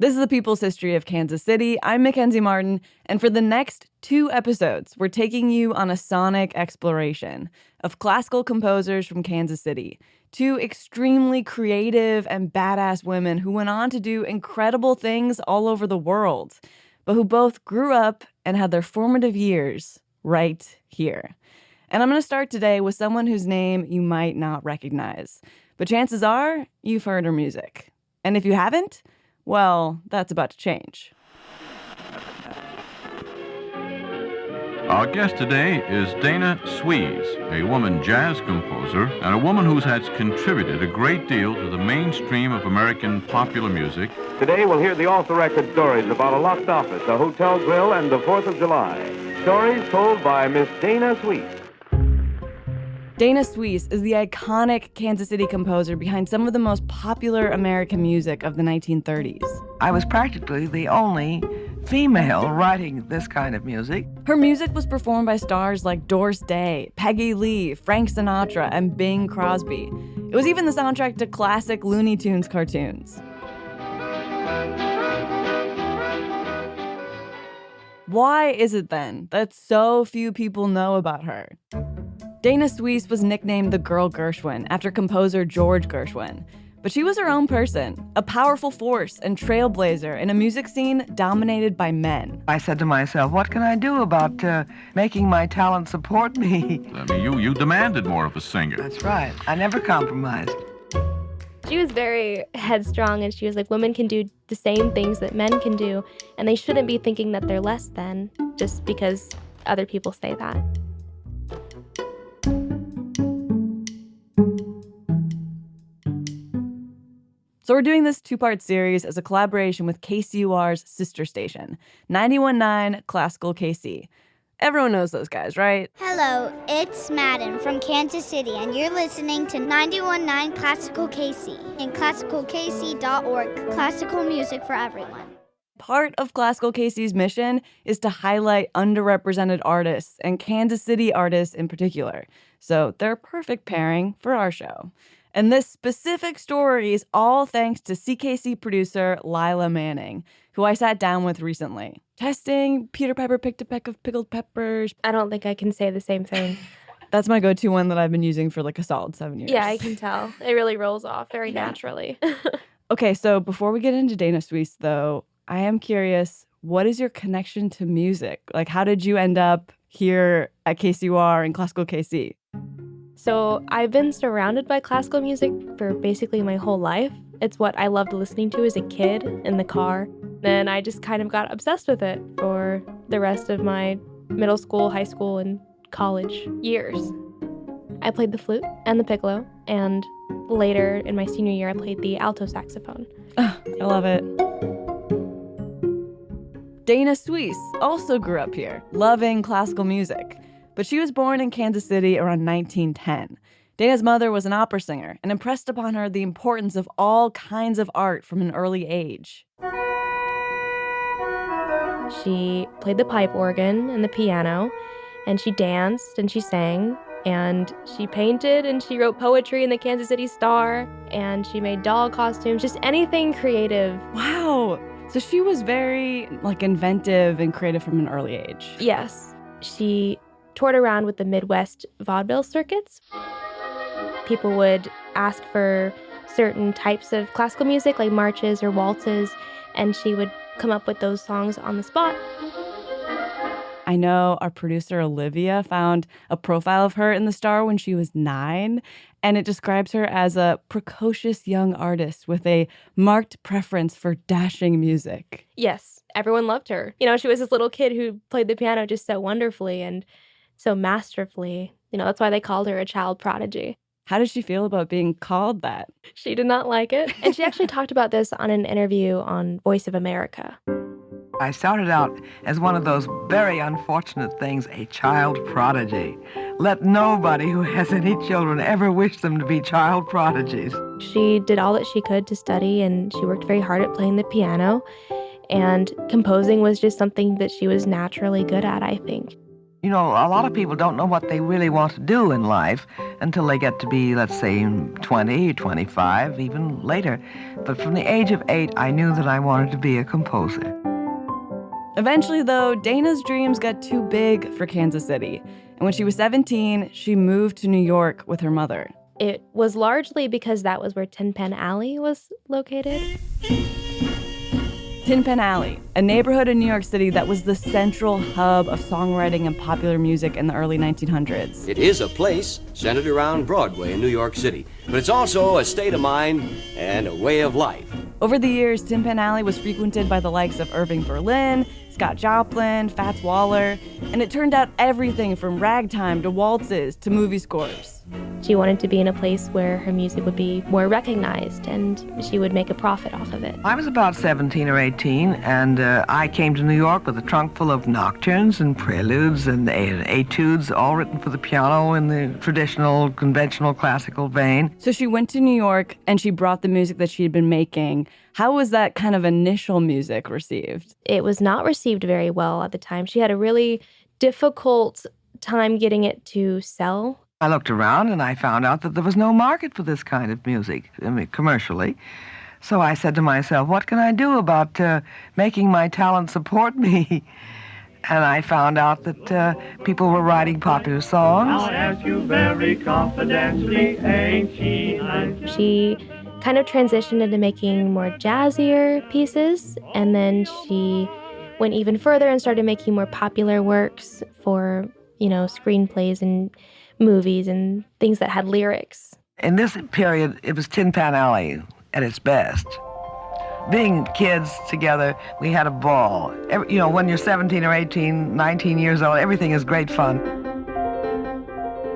This is the People's History of Kansas City. I'm Mackenzie Martin, and for the next 2 episodes, we're taking you on a sonic exploration of classical composers from Kansas City, 2 extremely creative and badass women who went on to do incredible things all over the world, but who both grew up and had their formative years right here. And I'm going to start today with someone whose name you might not recognize, but chances are you've heard her music. And if you haven't, well, that's about to change. Our guest today is Dana Suesse, a woman jazz composer and a woman who has contributed a great deal to the mainstream of American popular music. Today we'll hear the off-the-record stories about a locked office, a hotel grill, and the 4th of July. Stories told by Miss Dana Suesse. Dana Suesse is the iconic Kansas City composer behind some of the most popular American music of the 1930s. I was practically the only female writing this kind of music. Her music was performed by stars like Doris Day, Peggy Lee, Frank Sinatra, and Bing Crosby. It was even the soundtrack to classic Looney Tunes cartoons. Why is it then that so few people know about her? Dana Suesse was nicknamed the Girl Gershwin after composer George Gershwin. But she was her own person, a powerful force and trailblazer in a music scene dominated by men. I said to myself, what can I do about making my talent support me? I mean, you demanded more of a singer. That's right. I never compromised. She was very headstrong, and she was like, women can do the same things that men can do, and they shouldn't be thinking that they're less than just because other people say that. So we're doing this 2-part series as a collaboration with KCUR's sister station, 91.9 Classical KC. Everyone knows those guys, right? Hello, it's Madden from Kansas City, and you're listening to 91.9 Classical KC and classicalkc.org. Classical music for everyone. Part of Classical KC's mission is to highlight underrepresented artists, and Kansas City artists in particular. So they're a perfect pairing for our show. And this specific story is all thanks to CKC producer Lila Manning, who I sat down with recently. Testing, Peter Piper picked a peck of pickled peppers. I don't think I can say the same thing. That's my go-to one that I've been using for like a solid 7 years. Yeah, I can tell. It really rolls off very naturally. Okay, so before we get into Dana Suesse, though, I am curious, what is your connection to music? Like, how did you end up here at KCUR and Classical KC? So I've been surrounded by classical music for basically my whole life. It's what I loved listening to as a kid in the car. Then I just kind of got obsessed with it for the rest of my middle school, high school, and college years. I played the flute and the piccolo, and later in my senior year, I played the alto saxophone. I love it. Dana Suesse also grew up here, loving classical music. But she was born in Kansas City around 1910. Dana's mother was an opera singer and impressed upon her the importance of all kinds of art from an early age. She played the pipe organ and the piano, and she danced and she sang, and she painted and she wrote poetry in the Kansas City Star, and she made doll costumes, just anything creative. Wow! So she was very, inventive and creative from an early age. Yes. She toured around with the Midwest vaudeville circuits. People would ask for certain types of classical music, like marches or waltzes, and she would come up with those songs on the spot. I know our producer Olivia found a profile of her in the Star when she was 9, and it describes her as a precocious young artist with a marked preference for dashing music. Yes, everyone loved her. You know, she was this little kid who played the piano just so wonderfully and so masterfully. You know, that's why they called her a child prodigy. How did she feel about being called that? She did not like it. And she actually talked about this on an interview on Voice of America. I started out as one of those very unfortunate things, a child prodigy. Let nobody who has any children ever wish them to be child prodigies. She did all that she could to study, and she worked very hard at playing the piano. And composing was just something that she was naturally good at, I think. You know, a lot of people don't know what they really want to do in life until they get to be, let's say, 20, 25, even later. But from the age of 8, I knew that I wanted to be a composer. Eventually, though, Dana's dreams got too big for Kansas City. And when she was 17, she moved to New York with her mother. It was largely because that was where Tin Pan Alley was located. Tin Pan Alley, a neighborhood in New York City that was the central hub of songwriting and popular music in the early 1900s. It is a place centered around Broadway in New York City, but it's also a state of mind and a way of life. Over the years, Tin Pan Alley was frequented by the likes of Irving Berlin, Scott Joplin, Fats Waller, and it turned out everything from ragtime to waltzes to movie scores. She wanted to be in a place where her music would be more recognized and she would make a profit off of it. I was about 17 or 18, and I came to New York with a trunk full of nocturnes and preludes and etudes, all written for the piano in the traditional, conventional, classical vein. So she went to New York and she brought the music that she had been making. How was that kind of initial music received? It was not received very well at the time. She had a really difficult time getting it to sell. I looked around and I found out that there was no market for this kind of music, commercially. So I said to myself, what can I do about making my talent support me? And I found out that people were writing popular songs. I'll ask you very confidentially, ain't she nice? She kind of transitioned into making more jazzier pieces, and then she went even further and started making more popular works for, screenplays and movies and things that had lyrics. In this period, it was Tin Pan Alley at its best. Being kids together, we had a ball. When you're 17 or 18, 19 years old, everything is great fun.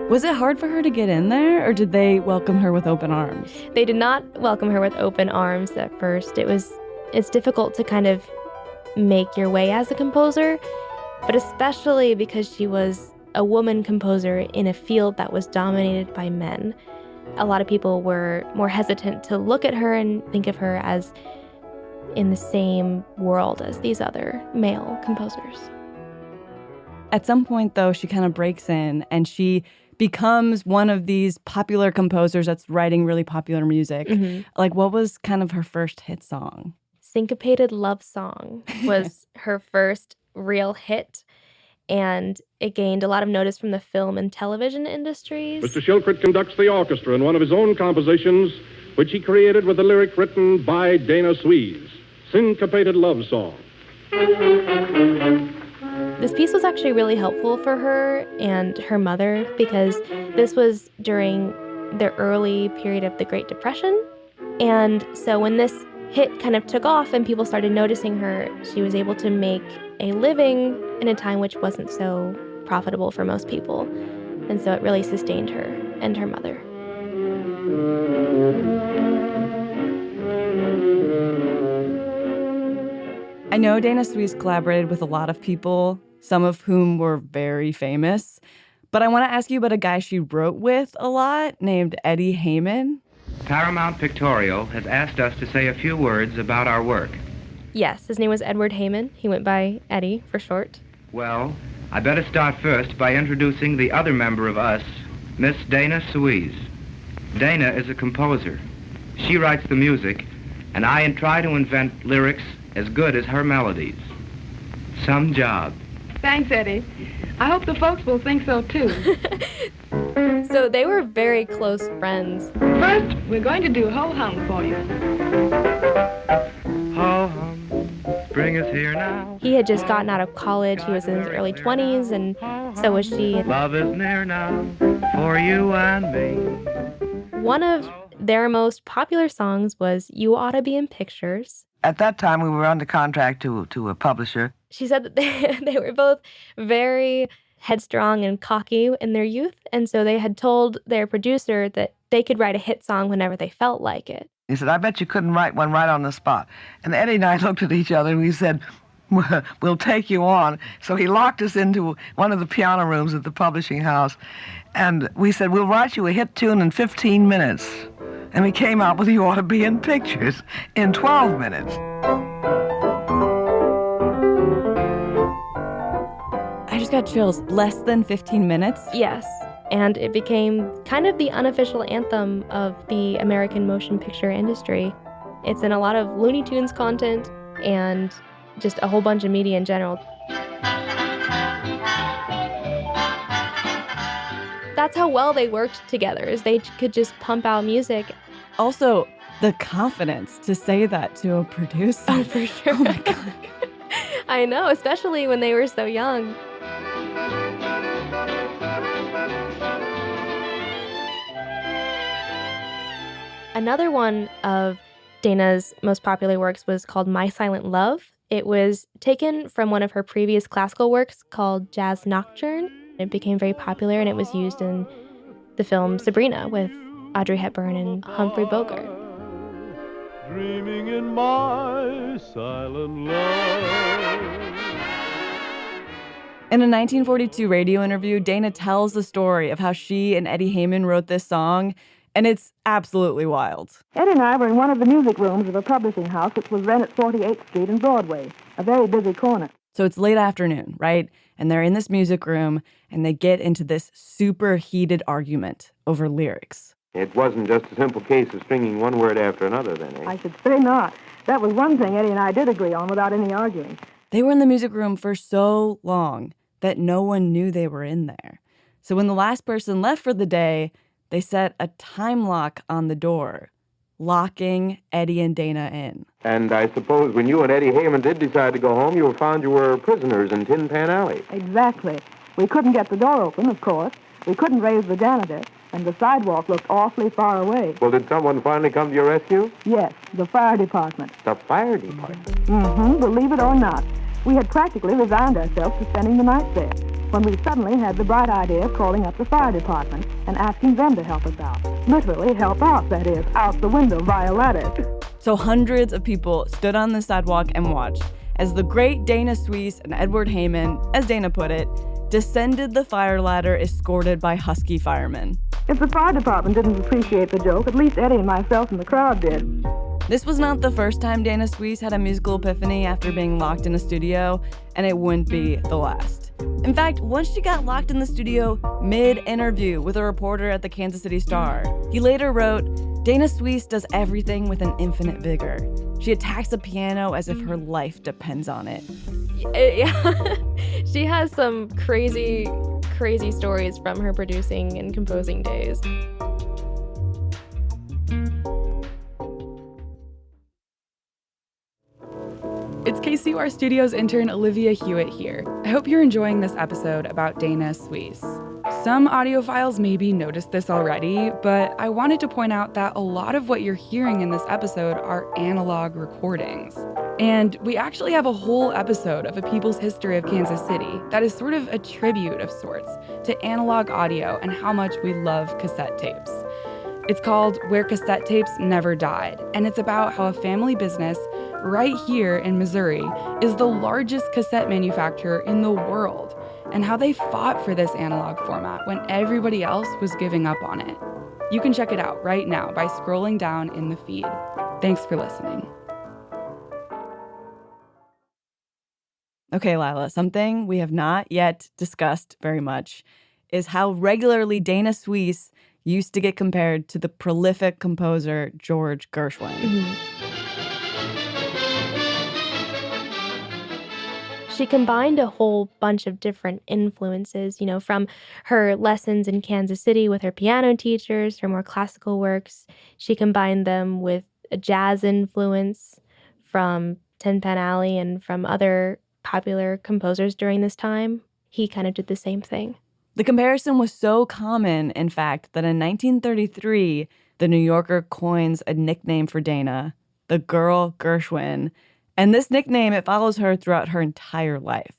Was it hard for her to get in there, or did they welcome her with open arms? They did not welcome her with open arms at first. It's difficult to kind of make your way as a composer, but especially because she was a woman composer in a field that was dominated by men. A lot of people were more hesitant to look at her and think of her as in the same world as these other male composers. At some point, though, she kind of breaks in and she becomes one of these popular composers that's writing really popular music. Mm-hmm. Like, what was kind of her first hit song? Syncopated Love Song was her first real hit. And it gained a lot of notice from the film and television industries. Mr. Shilkret conducts the orchestra in one of his own compositions, which he created with the lyric written by Dana Suesse, Syncopated Love Song. This piece was actually really helpful for her and her mother because this was during the early period of the Great Depression. And so when this hit kind of took off and people started noticing her, she was able to make a living in a time which wasn't so profitable for most people. And so it really sustained her and her mother. I know Dana Suesse collaborated with a lot of people, some of whom were very famous. But I want to ask you about a guy she wrote with a lot named Eddie Heyman. Paramount Pictorial has asked us to say a few words about our work. Yes, his name was Edward Heyman. He went by Eddie for short. Well, I better start first by introducing the other member of us, Miss Dana Suesse. Dana is a composer. She writes the music, and I try to invent lyrics as good as her melodies. Some job. Thanks, Eddie. I hope the folks will think so, too. So they were very close friends. First, we're going to do Ho Hum for you. Ho hum, spring is here now. He had just gotten out of college. He was in his early 20s, and so was she. Love is near now for you and me. One of their most popular songs was You Oughta Be in Pictures. At that time, we were under contract to a publisher. She said that they were both very headstrong and cocky in their youth, and so they had told their producer that they could write a hit song whenever they felt like it. He said, I bet you couldn't write one right on the spot. And Eddie and I looked at each other and we said, we'll take you on. So he locked us into one of the piano rooms at the publishing house. And we said, we'll write you a hit tune in 15 minutes. And we came out with You Oughta Be in Pictures in 12 minutes. I just got chills. Less than 15 minutes? Yes. And it became kind of the unofficial anthem of the American motion picture industry. It's in a lot of Looney Tunes content and just a whole bunch of media in general. That's how well they worked together, is they could just pump out music. Also, the confidence to say that to a producer. Oh, for sure. Oh my God. I know, especially when they were so young. Another one of Dana's most popular works was called My Silent Love. It was taken from one of her previous classical works called Jazz Nocturne. It became very popular, and it was used in the film Sabrina with Audrey Hepburn and Humphrey Bogart. Dreaming in my silent love. In a 1942 radio interview, Dana tells the story of how she and Eddie Heyman wrote this song, and it's absolutely wild. Eddie and I were in one of the music rooms of a publishing house which was then at 48th Street and Broadway, a very busy corner. So it's late afternoon, right? And they're in this music room, and they get into this super heated argument over lyrics. It wasn't just a simple case of stringing one word after another, then, eh? I should say not. That was one thing Eddie and I did agree on without any arguing. They were in the music room for so long that no one knew they were in there. So when the last person left for the day, they set a time lock on the door, locking Eddie and Dana in. And I suppose when you and Eddie Heyman did decide to go home, you found you were prisoners in Tin Pan Alley. Exactly. We couldn't get the door open, of course. We couldn't raise the janitor, and the sidewalk looked awfully far away. Well, did someone finally come to your rescue? Yes, the fire department. The fire department? Mm-hmm, believe it or not. We had practically resigned ourselves to spending the night there, when we suddenly had the bright idea of calling up the fire department and asking them to help us out. Literally help out, that is, out the window via ladder. So hundreds of people stood on the sidewalk and watched as the great Dana Suesse and Edward Heyman, as Dana put it, descended the fire ladder escorted by husky firemen. If the fire department didn't appreciate the joke, at least Eddie and myself and the crowd did. This was not the first time Dana Suesse had a musical epiphany after being locked in a studio, and it wouldn't be the last. In fact, once she got locked in the studio mid-interview with a reporter at the Kansas City Star, he later wrote, Dana Suesse does everything with an infinite vigor. She attacks the piano as if her life depends on it. Yeah. She has some crazy stories from her producing and composing days. It's KCUR Studios intern Olivia Hewitt here. I hope you're enjoying this episode about Dana Suesse. Some audiophiles maybe noticed this already, but I wanted to point out that a lot of what you're hearing in this episode are analog recordings. And we actually have a whole episode of A People's History of Kansas City that is sort of a tribute of sorts to analog audio and how much we love cassette tapes. It's called Where Cassette Tapes Never Died, and it's about how a family business right here in Missouri is the largest cassette manufacturer in the world, and how they fought for this analog format when everybody else was giving up on it. You can check it out right now by scrolling down in the feed. Thanks for listening. Okay, Lila, something we have not yet discussed very much is how regularly Dana Suesse used to get compared to the prolific composer George Gershwin. Mm-hmm. She combined a whole bunch of different influences, from her lessons in Kansas City with her piano teachers, her more classical works. She combined them with a jazz influence from Tin Pan Alley and from other popular composers during this time. He kind of did the same thing. The comparison was so common, in fact, that in 1933, the New Yorker coins a nickname for Dana, the Girl Gershwin. And this nickname, it follows her throughout her entire life.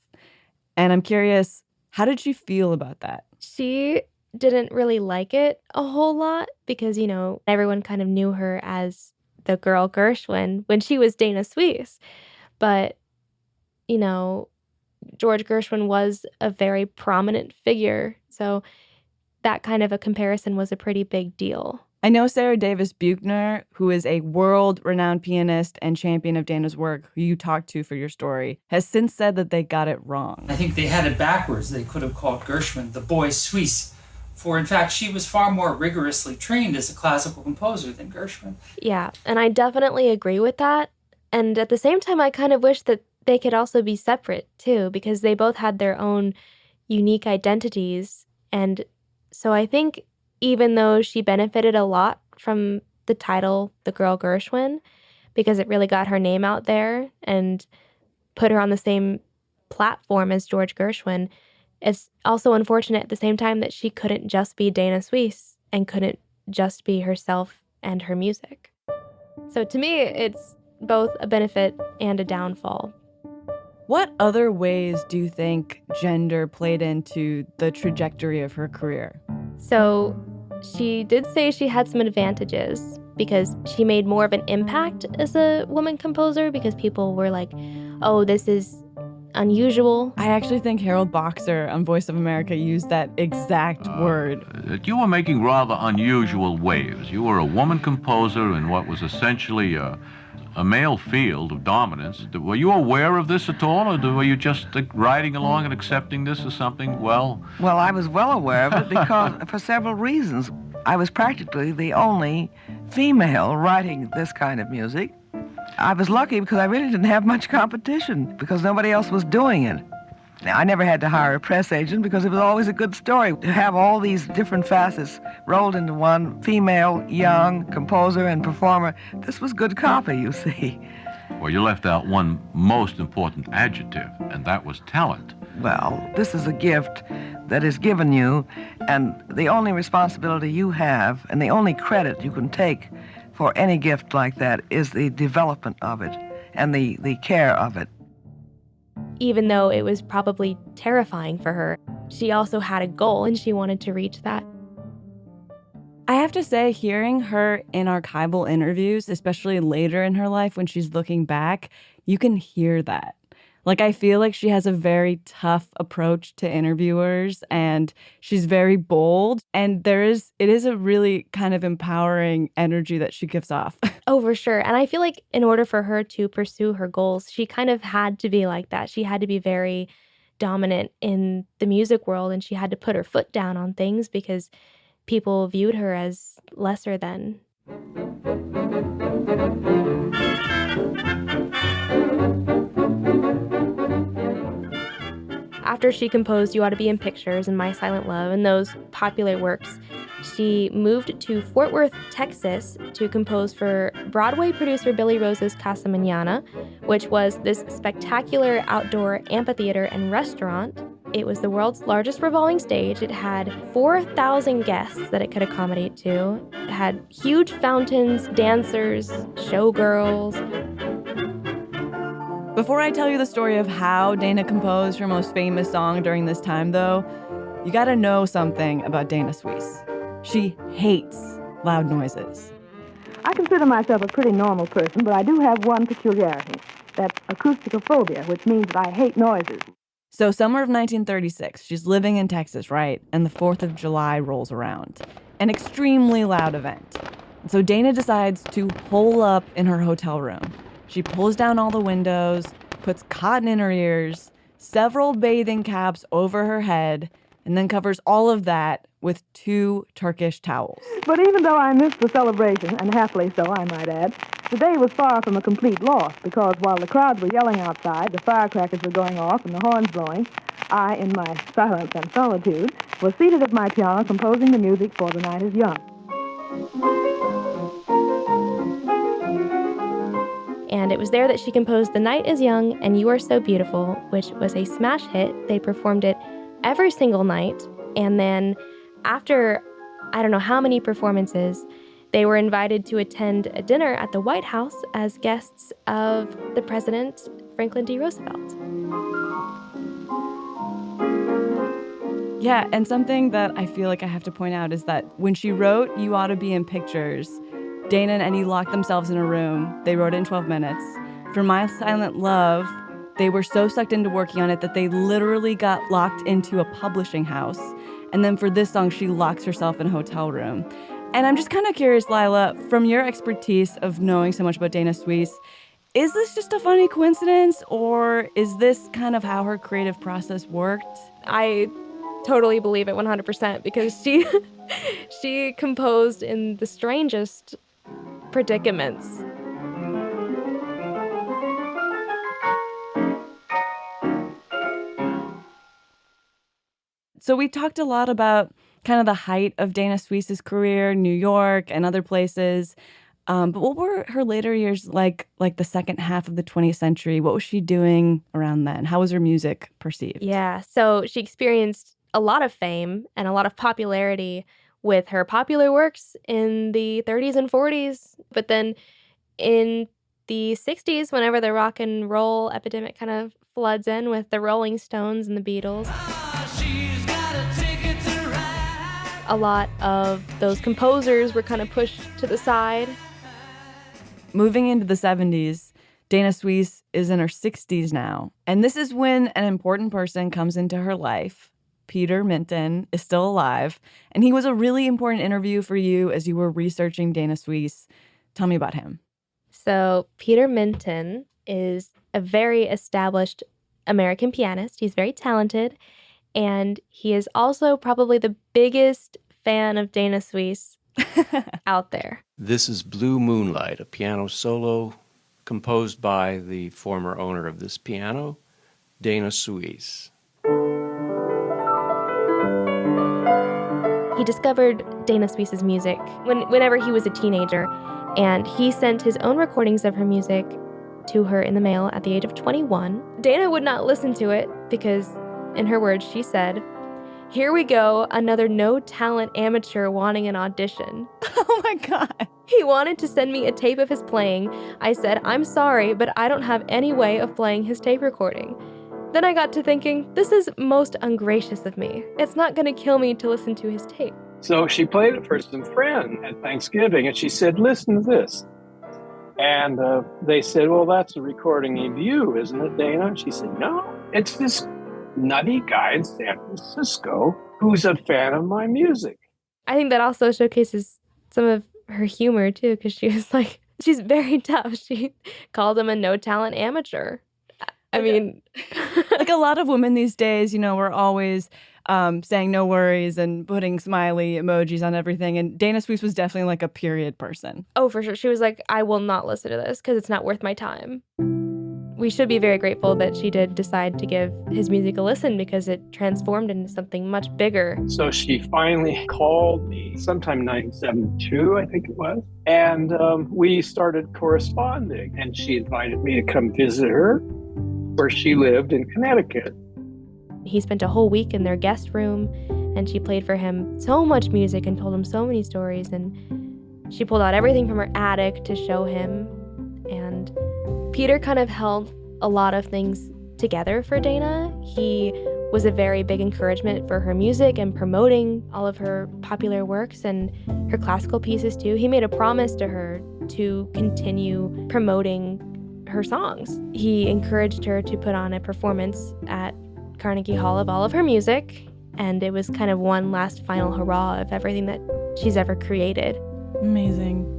And I'm curious, how did she feel about that? She didn't really like it a whole lot because, everyone kind of knew her as the Girl Gershwin when she was Dana Suesse. But, George Gershwin was a very prominent figure. So that kind of a comparison was a pretty big deal. I know Sarah Davis Buchner, who is a world-renowned pianist and champion of Dana's work, who you talked to for your story, has since said that they got it wrong. I think they had it backwards. They could have called Gershwin the boy Suisse, for in fact she was far more rigorously trained as a classical composer than Gershwin. Yeah, and I definitely agree with that. And at the same time, I kind of wish that they could also be separate, too, because they both had their own unique identities. And so I think even though she benefited a lot from the title The Girl Gershwin, because it really got her name out there and put her on the same platform as George Gershwin, it's also unfortunate at the same time that she couldn't just be Dana Suisse and couldn't just be herself and her music. So to me, it's both a benefit and a downfall. What other ways do you think gender played into the trajectory of her career? So she did say she had some advantages because she made more of an impact as a woman composer because people were like, oh, this is unusual. I actually think Harold Boxer on Voice of America used that exact word. You were making rather unusual waves. You were a woman composer in what was essentially a male field of dominance. Were you aware of this at all, or were you just riding along and accepting this as something, well... Well, I was well aware of it because, for several reasons. I was practically the only female writing this kind of music. I was lucky because I really didn't have much competition because nobody else was doing it. Now, I never had to hire a press agent because it was always a good story to have all these different facets rolled into one female, young composer and performer. This was good copy, you see. Well, you left out one most important adjective, and that was talent. Well, this is a gift that is given you, and the only responsibility you have and the only credit you can take for any gift like that is the development of it and the care of it. Even though it was probably terrifying for her, she also had a goal and she wanted to reach that. I have to say, hearing her in archival interviews, especially later in her life when she's looking back, you can hear that. Like, I feel like she has a very tough approach to interviewers and she's very bold. And it is a really kind of empowering energy that she gives off. Oh, for sure. And I feel like in order for her to pursue her goals, she kind of had to be like that. She had to be very dominant in the music world and she had to put her foot down on things because people viewed her as lesser than. After she composed You Ought to Be in Pictures and My Silent Love and those popular works, she moved to Fort Worth, Texas to compose for Broadway producer Billy Rose's Casa Mañana, which was this spectacular outdoor amphitheater and restaurant. It was the world's largest revolving stage. It had 4,000 guests that it could accommodate to. It had huge fountains, dancers, showgirls. Before I tell you the story of how Dana composed her most famous song during this time, though, you gotta know something about Dana Suisse. She hates loud noises. I consider myself a pretty normal person, but I do have one peculiarity. That's acousticophobia, which means that I hate noises. So summer of 1936, she's living in Texas, right? And the 4th of July rolls around. An extremely loud event. So Dana decides to hole up in her hotel room. She pulls down all the windows, puts cotton in her ears, several bathing caps over her head, and then covers all of that with 2 Turkish towels. But even though I missed the celebration, and happily so, I might add, the day was far from a complete loss, because while the crowds were yelling outside, the firecrackers were going off, and the horns blowing, I, in my silence and solitude, was seated at my piano composing the music for The Night is Young. And it was there that she composed The Night is Young and You Are So Beautiful, which was a smash hit. They performed it every single night. And then after, I don't know how many performances, they were invited to attend a dinner at the White House as guests of the President, Franklin D. Roosevelt. Yeah, and something that I feel like I have to point out is that when she wrote You Ought to Be in Pictures, Dana and Eddie locked themselves in a room. They wrote it in 12 minutes. For My Silent Love, they were so sucked into working on it that they literally got locked into a publishing house. And then for this song, she locks herself in a hotel room. And I'm just kind of curious, Lila, from your expertise of knowing so much about Dana Suesse, is this just a funny coincidence, or is this kind of how her creative process worked? I totally believe it 100% because she composed in the strangest predicaments. So we talked a lot about kind of the height of Dana Suesse's career, New York and other places. But what were her later years like the second half of the 20th century? What was she doing around then? How was her music perceived? Yeah, so she experienced a lot of fame and a lot of popularity with her popular works in the 30s and 40s. But then in the 60s, whenever the rock and roll epidemic kind of floods in with the Rolling Stones and the Beatles, a lot of those composers were kind of pushed to the side. Moving into the 70s, Dana Suesse is in her 60s now. And this is when an important person comes into her life. Peter Minton is still alive. And he was a really important interview for you as you were researching Dana Suesse. Tell me about him. So Peter Minton is a very established American pianist. He's very talented. And he is also probably the biggest fan of Dana Suesse out there. This is Blue Moonlight, a piano solo composed by the former owner of this piano, Dana Suesse. He discovered Dana Suesse's music whenever he was a teenager, and he sent his own recordings of her music to her in the mail at the age of 21. Dana would not listen to it because, in her words, she said, "Here we go, another no-talent amateur wanting an audition." Oh my God. He wanted to send me a tape of his playing. I said, "I'm sorry, but I don't have any way of playing his tape recording." Then I got to thinking, this is most ungracious of me. It's not going to kill me to listen to his tape. So she played it for some friend at Thanksgiving, and she said, "Listen to this." And they said, "Well, that's a recording of you, isn't it, Dana?" And she said, "No, it's this nutty guy in San Francisco who's a fan of my music." I think that also showcases some of her humor, too, because she was like, she's very tough. She called him a no-talent amateur. I mean, like a lot of women these days, you know, we're always saying no worries and putting smiley emojis on everything. And Dana Suesse was definitely like a period person. Oh, for sure. She was like, I will not listen to this because it's not worth my time. We should be very grateful that she did decide to give his music a listen because it transformed into something much bigger. So she finally called me sometime in 1972, I think it was. And we started corresponding. And she invited me to come visit her where she lived in Connecticut. He spent a whole week in their guest room, and she played for him so much music and told him so many stories. And she pulled out everything from her attic to show him. And Peter kind of held a lot of things together for Dana. He was a very big encouragement for her music and promoting all of her popular works and her classical pieces too. He made a promise to her to continue promoting her songs. He encouraged her to put on a performance at Carnegie Hall of all of her music, and it was kind of one last final hurrah of everything that she's ever created. Amazing.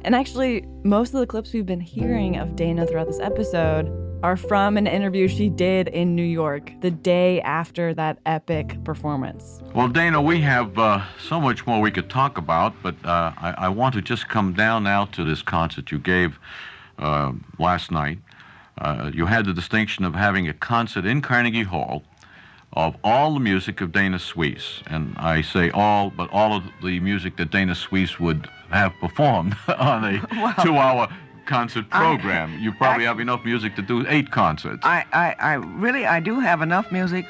And actually, most of the clips we've been hearing of Dana throughout this episode are from an interview she did in New York the day after that epic performance. Well, Dana, we have so much more we could talk about, but I want to just come down now to this concert you gave last night. You had the distinction of having a concert in Carnegie Hall of all the music of Dana Suesse. And I say all, but all of the music that Dana Suesse would have performed on a 2-hour concert program. You probably have enough music to do 8 concerts. I do have enough music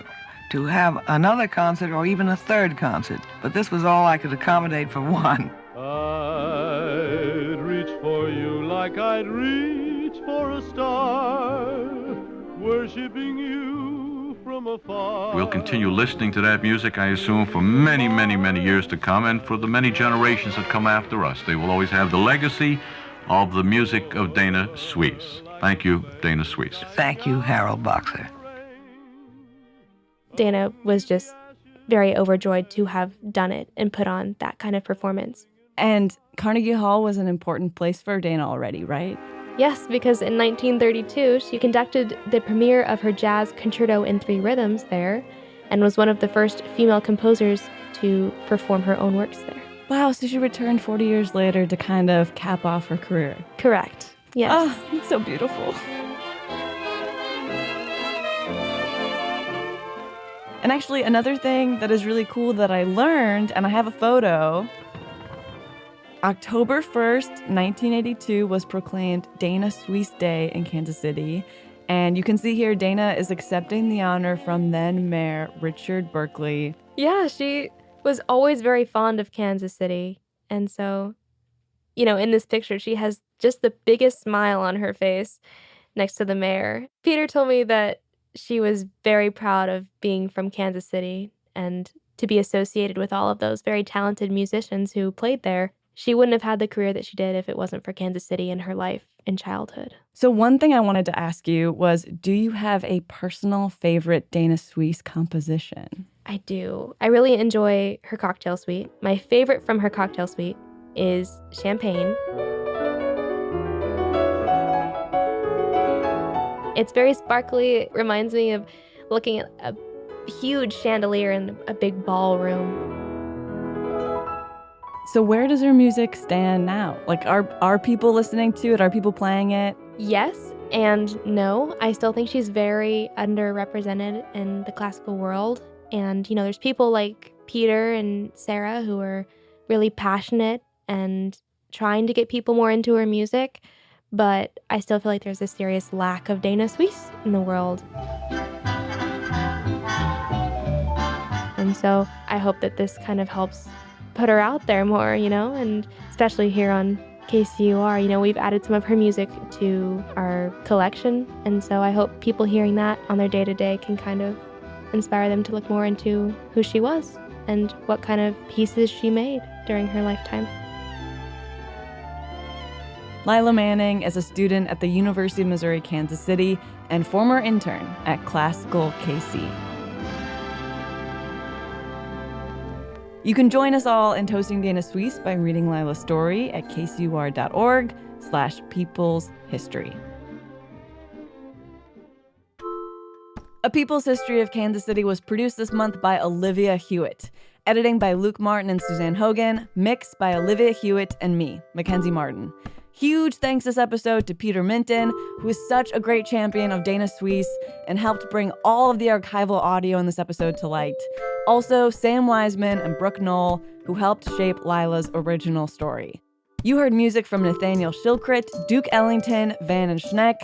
to have another concert or even a third concert. But this was all I could accommodate for one. I'd reach for you like I'd reach for a star, worshiping you from afar. We'll continue listening to that music, I assume, for many, many, many years to come, and for the many generations that come after us. They will always have the legacy of the music of Dana Suesse. Thank you, Dana Suesse. Thank you, Harold Boxer. Dana was just very overjoyed to have done it and put on that kind of performance. And Carnegie Hall was an important place for Dana already, right? Yes, because in 1932, she conducted the premiere of her jazz concerto in 3 rhythms there and was one of the first female composers to perform her own works there. Wow, so she returned 40 years later to kind of cap off her career. Correct. Yes. Oh, it's so beautiful. And actually, another thing that is really cool that I learned, and I have a photo, October 1st, 1982 was proclaimed Dana Suesse Day in Kansas City. And you can see here Dana is accepting the honor from then Mayor Richard Berkeley. Yeah, she was always very fond of Kansas City. And so, in this picture, she has just the biggest smile on her face next to the mayor. Peter told me that she was very proud of being from Kansas City and to be associated with all of those very talented musicians who played there. She wouldn't have had the career that she did if it wasn't for Kansas City and her life in childhood. So one thing I wanted to ask you was, do you have a personal favorite Dana Suesse composition? I do. I really enjoy her cocktail suite. My favorite from her cocktail suite is Champagne. It's very sparkly. It reminds me of looking at a huge chandelier in a big ballroom. So where does her music stand now? Like, are people listening to it? Are people playing it? Yes and no. I still think she's very underrepresented in the classical world. And, there's people like Peter and Sarah who are really passionate and trying to get people more into her music. But I still feel like there's a serious lack of Dana Suesse in the world. And so I hope that this kind of helps put her out there more, and especially here on KCUR, we've added some of her music to our collection. And so I hope people hearing that on their day-to-day can kind of inspire them to look more into who she was and what kind of pieces she made during her lifetime. Lila Manning is a student at the University of Missouri, Kansas City, and former intern at Classical KC. You can join us all in toasting Dana Suesse by reading Lila's story at kcur.org/peopleshistory. A People's History of Kansas City was produced this month by Olivia Hewitt. Editing by Luke Martin and Suzanne Hogan. Mixed by Olivia Hewitt and me, Mackenzie Martin. Huge thanks this episode to Peter Minton, who is such a great champion of Dana Suesse and helped bring all of the archival audio in this episode to light. Also, Sam Wiseman and Brooke Knoll, who helped shape Lila's original story. You heard music from Nathaniel Shilkret, Duke Ellington, Van and Schneck,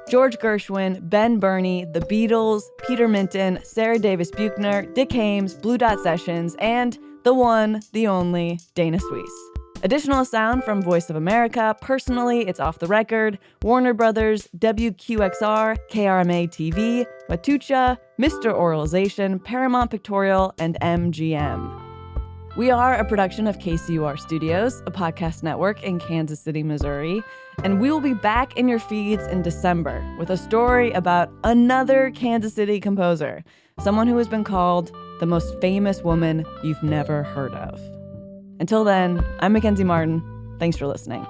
George Gershwin, Ben Burney, The Beatles, Peter Minton, Sarah Davis Buchner, Dick Hames, Blue Dot Sessions, and the one, the only, Dana Suesse. Additional sound from Voice of America, Personally, It's Off the Record, Warner Brothers, WQXR, KRMA TV, Matucha, Mr. Oralization, Paramount Pictorial, and MGM. We are a production of KCUR Studios, a podcast network in Kansas City, Missouri, and we will be back in your feeds in December with a story about another Kansas City composer, someone who has been called the most famous woman you've never heard of. Until then, I'm Mackenzie Martin. Thanks for listening.